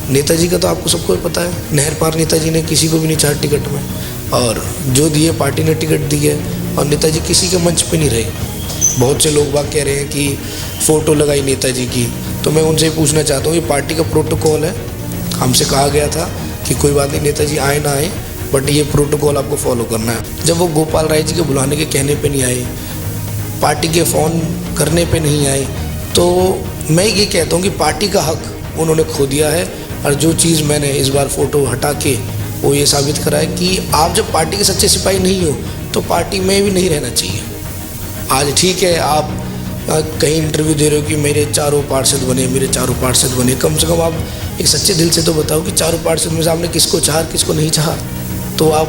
नेताजी का तो आपको सबको पता है, नहर पार नेताजी ने किसी को भी नहीं चाहा टिकट में, और जो दिए पार्टी ने टिकट दी है, और नेताजी किसी के मंच पे नहीं रहे। बहुत से लोग बात कह रहे हैं कि फ़ोटो लगाई नेताजी की, तो मैं उनसे पूछना चाहता हूँ, ये पार्टी का प्रोटोकॉल है। हमसे कहा गया था कि कोई बात नहीं, नेताजी आए ना आए, बट ये प्रोटोकॉल आपको फॉलो करना है। जब वो गोपाल राय जी के बुलाने के कहने पे नहीं आए, पार्टी के फ़ोन करने पे नहीं आए, तो मैं ये कहता हूँ कि पार्टी का हक उन्होंने खो दिया है। और जो चीज़ मैंने इस बार फ़ोटो हटा के वो ये साबित करा है कि आप जब पार्टी के सच्चे सिपाही नहीं हो तो पार्टी में भी नहीं रहना चाहिए। आज ठीक है, आप कहीं इंटरव्यू दे रहे हो कि मेरे चारों पार्षद बने, मेरे चारों पार्षद बने, कम से कम आप एक सच्चे दिल से तो बताओ कि चारों पार्षद में से आपने किसको चाहा, किसको नहीं चाहा। तो आप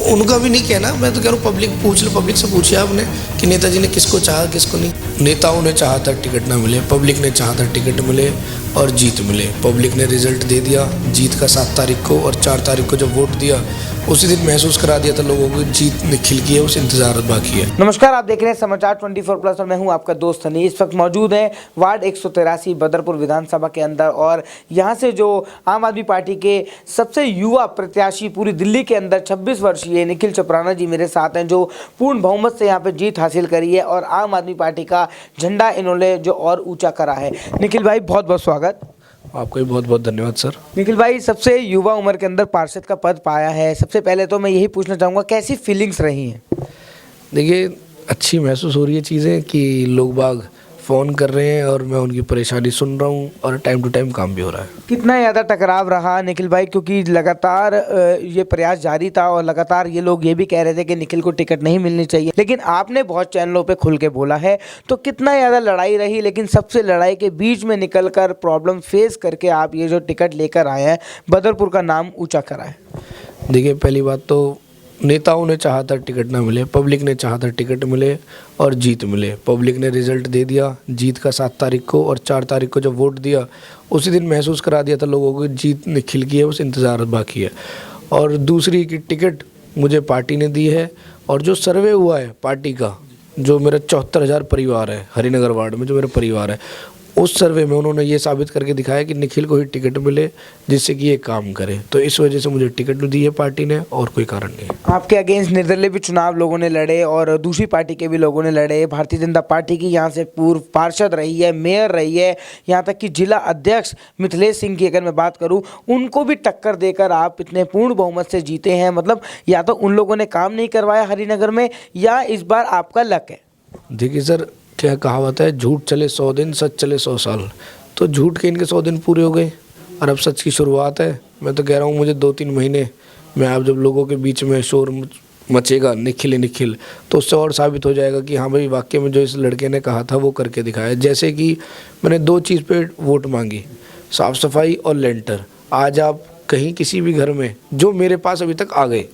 उनका भी नहीं कहना, मैं तो कह रहा हूँ पब्लिक पूछ लो, पब्लिक से पूछिए आपने कि नेताजी ने किसको चाहा, किसको नहीं। नेताओं ने चाहा था टिकट ना मिले, पब्लिक ने चाहा था टिकट मिले और जीत मिले। पब्लिक ने रिजल्ट दे दिया जीत का 7 तारीख को, और 4 तारीख को जब वोट दिया उसी दिन महसूस करा दिया था लोगों को जीत निखिल की है, उस इंतजार बाकी है। नमस्कार, आप देख रहे हैं समाचार 24+ और मैं हूं आपका दोस्त हनी। इस वक्त मौजूद हैं वार्ड 183 बदरपुर विधानसभा के अंदर, और यहां से जो आम आदमी पार्टी के सबसे युवा प्रत्याशी पूरी दिल्ली के अंदर 26 वर्षीय निखिल चपराना जी मेरे साथ हैं, जो पूर्ण बहुमत से यहां पे जीत हासिल करी है और आम आदमी पार्टी का झंडा इन्होंने जो और ऊंचा करा है। निखिल भाई, बहुत बहुत स्वागत। आपको भी बहुत बहुत धन्यवाद सर। निखिल भाई, सबसे युवा उम्र के अंदर पार्षद का पद पाया है, सबसे पहले तो मैं यही पूछना चाहूँगा, कैसी फीलिंग्स रही हैं? देखिए, अच्छी महसूस हो रही है चीज़ें कि लोग बाग फ़ोन कर रहे हैं और मैं उनकी परेशानी सुन रहा हूँ, और टाइम टू टाइम काम भी हो रहा है। कितना ज़्यादा टकराव रहा निखिल भाई, क्योंकि लगातार ये प्रयास जारी था और लगातार ये लोग ये भी कह रहे थे कि निखिल को टिकट नहीं मिलनी चाहिए, लेकिन आपने बहुत चैनलों पे खुल के बोला है, तो कितना ज़्यादा लड़ाई रही, लेकिन सबसे लड़ाई के बीच में निकलकर प्रॉब्लम फेस करके आप ये जो टिकट लेकर आए हैं, बदरपुर का नाम ऊँचा करा है। देखिए, पहली बात तो नेताओं ने चाहा था टिकट ना मिले, पब्लिक ने चाहा था टिकट मिले और जीत मिले। पब्लिक ने रिजल्ट दे दिया जीत का 7 तारीख को, और 4 तारीख को जब वोट दिया उसी दिन महसूस करा दिया था लोगों को जीत निखिल की है, उस इंतज़ार बाकी है। और दूसरी की टिकट मुझे पार्टी ने दी है, और जो सर्वे हुआ है पार्टी का, जो मेरा 74,000 परिवार है हरिनगर वार्ड में, जो मेरा परिवार है, उस सर्वे में उन्होंने ये साबित करके दिखाया कि निखिल को ही टिकट मिले जिससे कि ये काम करे। तो इस वजह से मुझे टिकट दी है पार्टी ने, और कोई कारण नहीं है। आपके अगेंस्ट निर्दलीय भी चुनाव लोगों ने लड़े और दूसरी पार्टी के भी लोगों ने लड़े। भारतीय जनता पार्टी की यहाँ से पूर्व पार्षद रही है, मेयर रही है, यहाँ तक कि जिला अध्यक्ष मिथिलेश सिंह की अगर मैं बात करूँ, उनको भी टक्कर देकर आप इतने पूर्ण बहुमत से जीते हैं। मतलब या तो उन लोगों ने काम नहीं करवाया हरिनगर में, या इस बार आपका लक है। देखिए सर, क्या कहावत है, झूठ चले 100 दिन, सच चले 100 साल। तो झूठ के इनके 100 दिन पूरे हो गए और अब सच की शुरुआत है। मैं तो कह रहा हूँ, मुझे 2-3 महीने में आप जब लोगों के बीच में शोर मचेगा निखिल निखिल, तो उससे और साबित हो जाएगा कि हाँ भाई, वाकई में जो इस लड़के ने कहा था वो करके दिखाया। जैसे कि मैंने 2 चीज़ पे वोट मांगी, साफ़ सफाई और लेंटर। आज आप कहीं किसी भी घर में, जो मेरे पास अभी तक आ गए,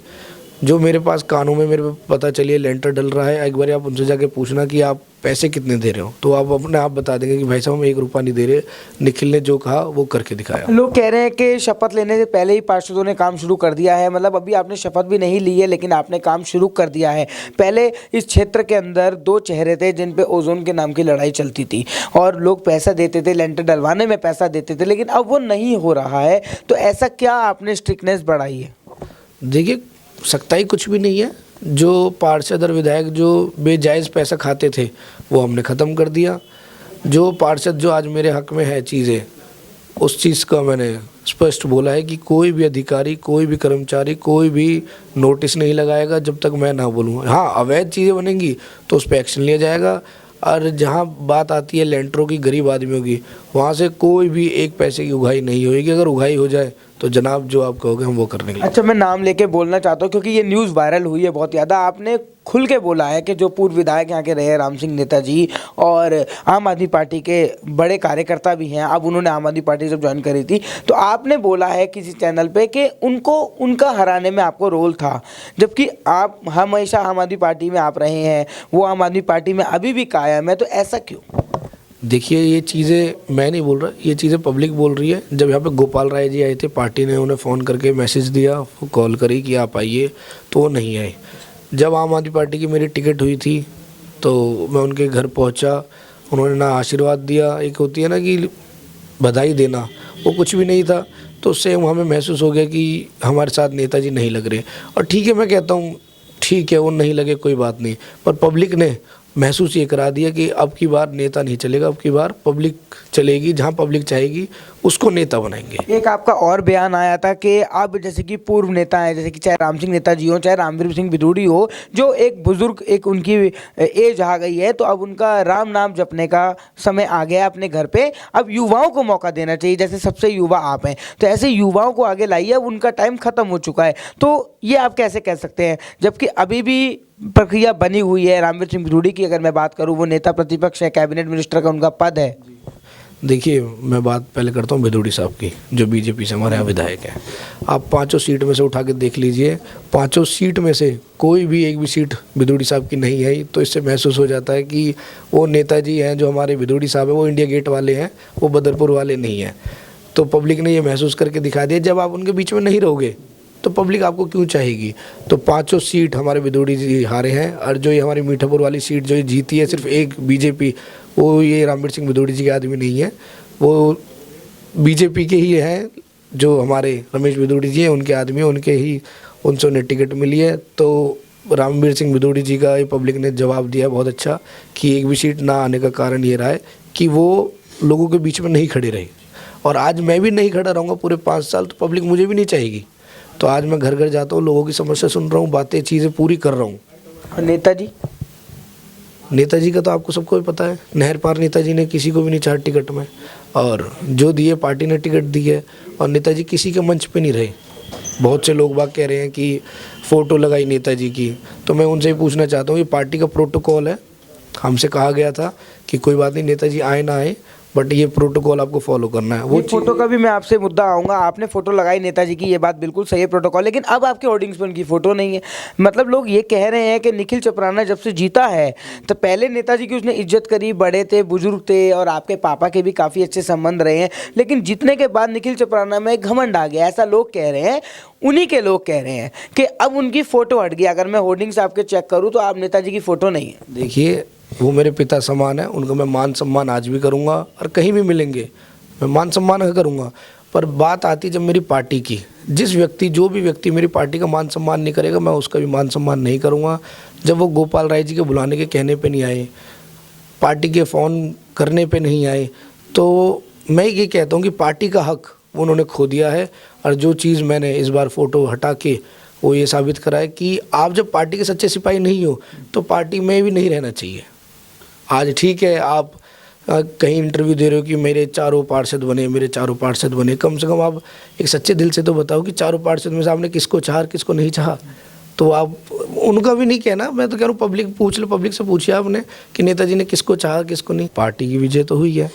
जो मेरे पास कानों में मेरे पता चलिए लेंटर डल रहा है, एक बार आप उनसे जाके पूछना कि आप पैसे कितने दे रहे हो, तो आप अपने आप बता देंगे कि भाई साहब हम 1 रुपया नहीं दे रहे। निखिल ने जो कहा वो करके दिखाया। लोग कह रहे हैं कि शपथ लेने से पहले ही पार्षदों ने काम शुरू कर दिया है। मतलब अभी आपने शपथ भी नहीं ली है, लेकिन आपने काम शुरू कर दिया है। पहले इस क्षेत्र के अंदर 2 चेहरे थे जिन पे ओजोन के नाम की लड़ाई चलती थी, और लोग पैसा देते थे, लेंटर डलवाने में पैसा देते थे, लेकिन अब वो नहीं हो रहा है। तो ऐसा क्या आपने स्ट्रिक्टनेस बढ़ाई है? देखिए, सख्ताई कुछ भी नहीं है। जो पार्षद और विधायक जो बेजायज़ पैसा खाते थे वो हमने ख़त्म कर दिया। जो पार्षद जो आज मेरे हक़ में है चीज़ें, उस चीज़ का मैंने स्पष्ट बोला है कि कोई भी अधिकारी, कोई भी कर्मचारी, कोई भी नोटिस नहीं लगाएगा जब तक मैं ना बोलूँ। हाँ, अवैध चीज़ें बनेंगी तो उस पर एक्शन लिया जाएगा। और जहाँ बात आती है लेंटरों की, गरीब आदमियों की, वहाँ से कोई भी 1 पैसे की उगाही नहीं होगी। अगर उगाही हो जाए तो जनाब जो आप कहोगे हम वो करने के लिए। अच्छा, मैं नाम लेके बोलना चाहता हूँ क्योंकि ये न्यूज़ वायरल हुई है बहुत ज़्यादा। आपने खुल के बोला है कि जो पूर्व विधायक यहाँ के रहे राम सिंह नेताजी और आम आदमी पार्टी के बड़े कार्यकर्ता भी हैं, अब उन्होंने आम आदमी पार्टी जब ज्वाइन करी थी तो आपने बोला है किसी चैनल पे कि उनको उनका हराने में आपको रोल था, जबकि आप हमेशा आम आदमी पार्टी में आप रहे हैं, वो आम आदमी पार्टी में अभी भी कायम है। तो ऐसा क्यों? देखिए, ये चीज़ें मैं नहीं बोल रहा, ये चीज़ें पब्लिक बोल रही है। जब यहाँ पे गोपाल राय जी आए थे, पार्टी ने उन्हें फ़ोन करके मैसेज दिया, कॉल करी कि आप आइए, तो वो नहीं आए। जब आम आदमी पार्टी की मेरी टिकट हुई थी तो मैं उनके घर पहुंचा, उन्होंने ना आशीर्वाद दिया, एक होती है ना कि बधाई देना, वो कुछ भी नहीं था। तो उससे हमें महसूस हो गया कि हमारे साथ नेताजी नहीं लग रहे। और ठीक है, मैं कहता हूँ ठीक है, वो नहीं लगे कोई बात नहीं, पर पब्लिक ने महसूस ये करा दिया कि अब की बार नेता नहीं चलेगा, अब की बार पब्लिक चलेगी, जहाँ पब्लिक चाहेगी उसको नेता बनाएंगे। एक आपका और बयान आया था कि अब जैसे कि पूर्व नेता हैं, जैसे कि चाहे राम सिंह नेताजी हो, चाहे रामवीर सिंह बिधूड़ी हो, जो एक बुजुर्ग, एक उनकी एज आ गई है, तो अब उनका राम नाम जपने का समय आ गया है अपने घर पे। अब युवाओं को मौका देना चाहिए, जैसे सबसे युवा आप हैं, तो ऐसे युवाओं को आगे लाइए, अब उनका टाइम खत्म हो चुका है। तो ये आप कैसे कह सकते हैं, जबकि अभी भी प्रक्रिया बनी हुई है? रामवीर सिंह बिधूड़ी की अगर मैं बात करूँ, वो नेता प्रतिपक्ष है, कैबिनेट मिनिस्टर का उनका पद है। देखिए, मैं बात पहले करता हूँ बिधूड़ी साहब की, जो बीजेपी से हमारे यहाँ विधायक हैं। आप 5 सीट में से उठा के देख लीजिए, 5 सीट में से कोई भी एक भी सीट बिधूड़ी साहब की नहीं आई। तो इससे महसूस हो जाता है कि वो नेताजी हैं जो हमारे बिधूड़ी साहब हैं, वो इंडिया गेट वाले हैं, वो बदरपुर वाले नहीं हैं। तो पब्लिक ने ये महसूस करके दिखा दिया, जब आप उनके बीच में नहीं रहोगे तो पब्लिक आपको क्यों चाहेगी। तो 5 सीट हमारे बिधूड़ी जी हारे हैं, और जो ये हमारी मीठापुर वाली सीट जो जीती है सिर्फ एक बीजेपी, वो ये रामवीर सिंह बिधूड़ी जी के आदमी नहीं है, वो बीजेपी के ही हैं, जो हमारे रमेश बिधूड़ी जी हैं उनके आदमी हैं, उनके ही उनसे उन्हें टिकट मिली है। तो रामवीर सिंह बिधूड़ी जी का ये पब्लिक ने जवाब दिया बहुत अच्छा, कि एक भी सीट ना आने का कारण ये रहा है कि वो लोगों के बीच में नहीं खड़े रहे। और आज मैं भी नहीं खड़ा रहूँगा पूरे 5 साल, तो पब्लिक मुझे भी नहीं चाहेगी। तो आज मैं घर घर जाता हूँ, लोगों की समस्या सुन रहा हूँ, बातें चीज़ें पूरी कर रहा हूँ। और नेताजी का तो आपको सबको ही पता है, नहर पार नेताजी ने किसी को भी नहीं चाहा टिकट में, और जो दिए पार्टी ने टिकट दी है, और नेताजी किसी के मंच पे नहीं रहे। बहुत से लोग बाग कह रहे हैं कि फ़ोटो लगाई नेताजी की, तो मैं उनसे ही पूछना चाहता हूँ, ये पार्टी का प्रोटोकॉल है। हमसे कहा गया था कि कोई बात नहीं, नेताजी आए ना आए, बट ये प्रोटोकॉल आपको फॉलो करना है। वो फोटो का भी मैं आपसे मुद्दा आऊँगा, आपने फोटो लगाई नेताजी की, ये बात बिल्कुल सही है, प्रोटोकॉल, लेकिन अब आपके होर्डिंग्स पर उनकी फोटो नहीं है। मतलब लोग ये कह रहे हैं कि निखिल चपराना जब से जीता है, तो पहले नेताजी की उसने इज्जत करी, बड़े थे, बुजुर्ग थे, और आपके पापा के भी काफ़ी अच्छे संबंध रहे हैं, लेकिन जीतने के बाद निखिल चपराना में घमंड आ गया, ऐसा लोग कह रहे हैं। उन्हीं के लोग कह रहे हैं कि अब उनकी फ़ोटो हट गई। अगर मैं होर्डिंग्स आपके चेक करूँ तो आप नेताजी की फ़ोटो नहीं है। देखिए, वो मेरे पिता समान है, उनका मैं मान सम्मान आज भी करूँगा, और कहीं भी मिलेंगे मैं मान सम्मान करूँगा। पर बात आती जब मेरी पार्टी की, जो भी व्यक्ति मेरी पार्टी का मान सम्मान नहीं करेगा, मैं उसका भी मान सम्मान नहीं करूँगा। जब वो गोपाल राय जी के बुलाने के कहने पे नहीं आए, पार्टी के फ़ोन करने पे नहीं आए, तो मैं ये कहता हूँ कि पार्टी का हक उन्होंने खो दिया है। और जो चीज़ मैंने इस बार फ़ोटो हटा के वो ये साबित करा है कि आप जब पार्टी के सच्चे सिपाही नहीं हो तो पार्टी में भी नहीं रहना चाहिए। आज ठीक है, आप कहीं इंटरव्यू दे रहे हो कि मेरे चारों पार्षद बने, कम से कम आप एक सच्चे दिल से तो बताओ कि चारों पार्षद में से आपने किसको चाहा, किसको नहीं चाहा। तो आप उनका भी नहीं कहना, मैं तो कह रहा हूँ पब्लिक पूछ लो, पब्लिक से पूछिए आपने कि नेताजी ने किसको चाहा, किसको नहीं। पार्टी की विजय तो हुई है,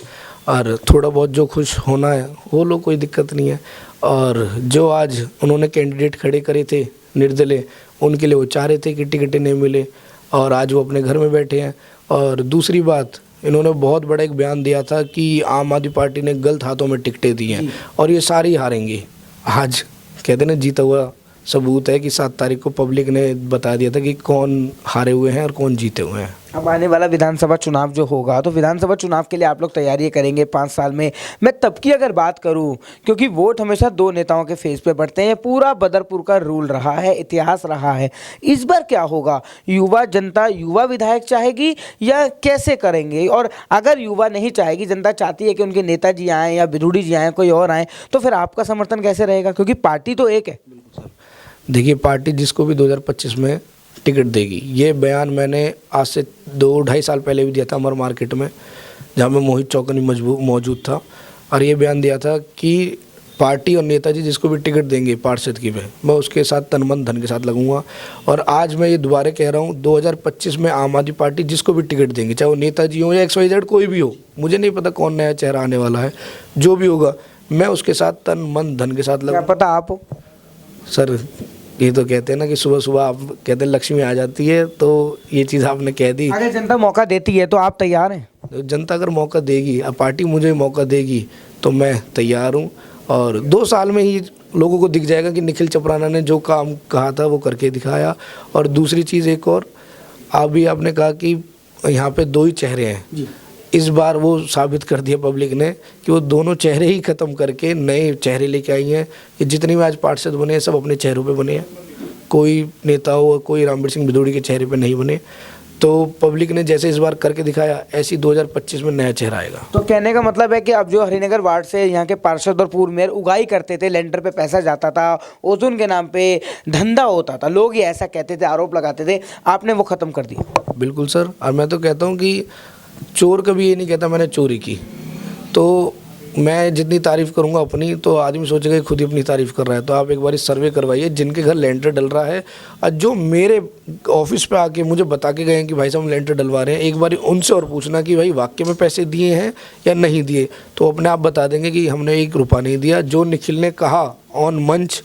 और थोड़ा बहुत जो खुश होना है वो लोग, कोई दिक्कत नहीं है। और जो आज उन्होंने कैंडिडेट खड़े करे थे निर्दलीय, उनके लिए वो चाह रहे थे कि टिकटें नहीं मिले, और आज वो अपने घर में बैठे हैं। और दूसरी बात, इन्होंने बहुत बड़ा एक बयान दिया था कि आम आदमी पार्टी ने गलत हाथों में टिकटें दी हैं और ये सारी हारेंगे। आज कहते ना, जीता हुआ सबूत है कि 7 तारीख को पब्लिक ने बता दिया था कि कौन हारे हुए हैं और कौन जीते हुए हैं। अब आने वाला विधानसभा चुनाव जो होगा, तो विधानसभा चुनाव के लिए आप लोग तैयारी करेंगे 5 साल में। मैं तब की अगर बात करूं, क्योंकि वोट हमेशा 2 नेताओं के फेस पे पड़ते हैं, पूरा बदरपुर का रूल रहा है, इतिहास रहा है। इस बार क्या होगा? युवा जनता युवा विधायक चाहेगी या कैसे करेंगे? और अगर युवा नहीं चाहेगी, जनता चाहती है कि उनके नेताजी आएँ या बिधूड़ी जी आएँ, कोई और आएँ, तो फिर आपका समर्थन कैसे रहेगा? क्योंकि पार्टी तो एक है। देखिए, पार्टी जिसको भी 2025 में टिकट देगी, ये बयान मैंने आज से 2-2.5 साल पहले भी दिया था अमर मार्केट में, जहाँ में मोहित चौकनी मौजूद था, और ये बयान दिया था कि पार्टी और नेताजी जिसको भी टिकट देंगे पार्षद की में, मैं उसके साथ तन मन धन के साथ लगूंगा। और आज मैं ये दोबारा कह रहा हूँ, 2025 में आम आदमी पार्टी जिसको भी टिकट देंगे, चाहे वो नेताजी हो या XYZ कोई भी हो, मुझे नहीं पता कौन नया चेहरा आने वाला है, जो भी होगा मैं उसके साथ तन मन धन के साथ लगूंगा। क्या पता आप हो सर, ये तो कहते हैं ना कि सुबह सुबह आप कहते हैं लक्ष्मी आ जाती है, तो ये चीज़ आपने कह दी। अगर जनता मौका देती है तो आप तैयार हैं? तो जनता अगर मौका देगी, अब पार्टी मुझे मौका देगी, तो मैं तैयार हूँ। और 2 साल में ही लोगों को दिख जाएगा कि निखिल चपराना ने जो काम कहा था वो करके दिखाया। और दूसरी चीज़ एक और, अभी आपने कहा कि यहाँ पे दो ही चेहरे हैं जी। इस बार वो साबित कर दिया पब्लिक ने कि वो दोनों चेहरे ही ख़त्म करके नए चेहरे लेके आई हैं। ये जितनी भी आज पार्षद बने हैं सब अपने चेहरों पे बने हैं, कोई नेता हो कोई रामवीर सिंह भदौड़ी के चेहरे पे नहीं बने। तो पब्लिक ने जैसे इस बार करके दिखाया ऐसी 2025 में नया चेहरा आएगा। तो कहने का मतलब है कि अब जो हरिनगर वार्ड से यहाँ के पार्षद और पूर्व मेयर उगाई करते थे, लेंडर पे पैसा जाता था, ओजोन के नाम पे धंधा होता था, लोग ये ऐसा कहते थे, आरोप लगाते थे, आपने वो ख़त्म कर दिया। बिल्कुल सर, और मैं तो कहता हूँ कि चोर कभी ये नहीं कहता मैंने चोरी की। तो मैं जितनी तारीफ़ करूँगा अपनी तो आदमी सोचेगा कि खुद ही अपनी तारीफ़ कर रहा है। तो आप एक बार सर्वे करवाइए जिनके घर लेंटर डल रहा है और जो मेरे ऑफिस पे आके मुझे बता के गए हैं कि भाई साहब हम लेंटर डलवा रहे हैं, एक बार उनसे और पूछना कि भाई वाकई में पैसे दिए हैं या नहीं दिए, तो अपने आप बता देंगे कि हमने 1 रुपया नहीं दिया। जो निखिल ने कहा ऑन मंच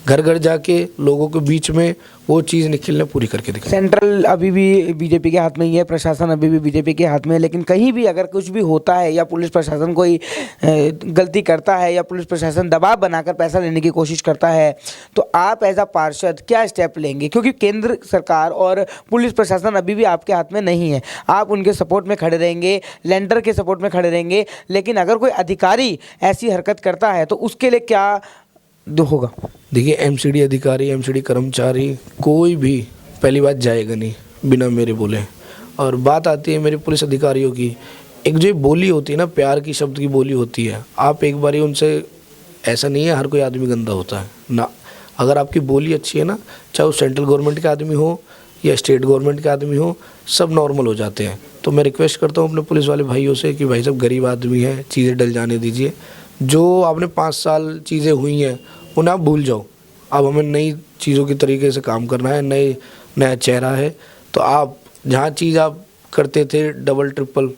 घर घर जाके लोगों के बीच में, वो चीज़ निखिल ने पूरी करके दिखाई। सेंट्रल अभी भी बीजेपी के हाथ में ही है, प्रशासन अभी भी बीजेपी के हाथ में है, लेकिन कहीं भी अगर कुछ भी होता है या पुलिस प्रशासन कोई गलती करता है या पुलिस प्रशासन दबाव बनाकर पैसा लेने की कोशिश करता है, तो आप एज अ पार्षद क्या स्टेप लेंगे? क्योंकि केंद्र सरकार और पुलिस प्रशासन अभी भी आपके हाथ में नहीं है, आप उनके सपोर्ट में खड़े रहेंगे, लेंडर के सपोर्ट में खड़े रहेंगे, लेकिन अगर कोई अधिकारी ऐसी हरकत करता है तो उसके लिए क्या होगा? देखिए, एमसीडी अधिकारी, एमसीडी कर्मचारी कोई भी पहली बात जाएगा नहीं बिना मेरे बोले। और बात आती है मेरे पुलिस अधिकारियों की, एक जो बोली होती है ना, प्यार की शब्द की बोली होती है, आप एक बार ही उनसे, ऐसा नहीं है हर कोई आदमी गंदा होता है ना, अगर आपकी बोली अच्छी है ना, चाहे वो सेंट्रल गवर्नमेंट के आदमी हो या स्टेट गवर्नमेंट के आदमी हो, सब नॉर्मल हो जाते हैं। तो मैं रिक्वेस्ट करता हूँ अपने पुलिस वाले भाइयों से कि भाई साहब गरीब आदमी है, चीज़ें डल जाने दीजिए। जो आपने 5 साल चीज़ें हुई हैं उन्हें आप भूल जाओ। अब हमें नई चीज़ों के तरीके से काम करना है, नया चेहरा है। तो आप जहाँ चीज़ आप करते थे डबल ट्रिपल,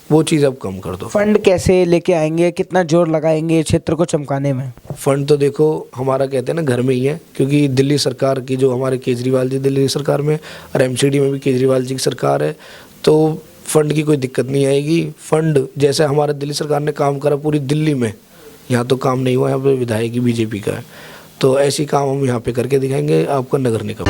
वो चीज़ अब कम कर दो। फंड कैसे लेके आएंगे, कितना जोर लगाएंगे क्षेत्र को चमकाने में? फंड तो देखो हमारा कहते हैं ना घर में ही है, क्योंकि दिल्ली सरकार की जो हमारे केजरीवाल जी दिल्ली सरकार में और एमसीडी में भी केजरीवाल जी की सरकार है, तो फंड की कोई दिक्कत नहीं आएगी। फंड जैसे हमारा दिल्ली सरकार ने काम करा पूरी दिल्ली में, यहाँ तो काम नहीं हुआ, यहाँ पर विधायक बीजेपी का है, तो ऐसी काम हम यहाँ पे करके दिखाएंगे, आपका नगर निगम।